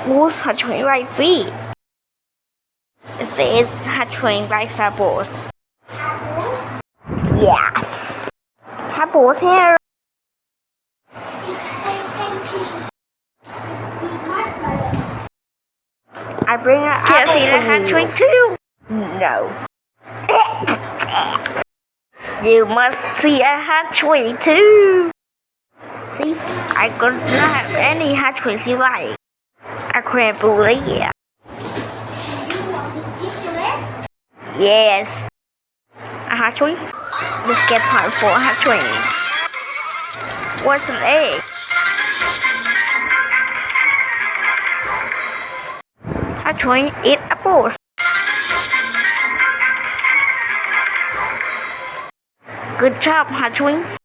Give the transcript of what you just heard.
Who's hatchling right feet? It says hatchling right apples. Yes. Apples here. I bring an apple see the for hatchling too? No. You must see a hatchling too. See, I could not have any hatchlings you like. A creme brulee. Yes. A hatchling? Let's get part for a hatchling. What's an egg? Hatchling eat apples. Good job, hatchlings.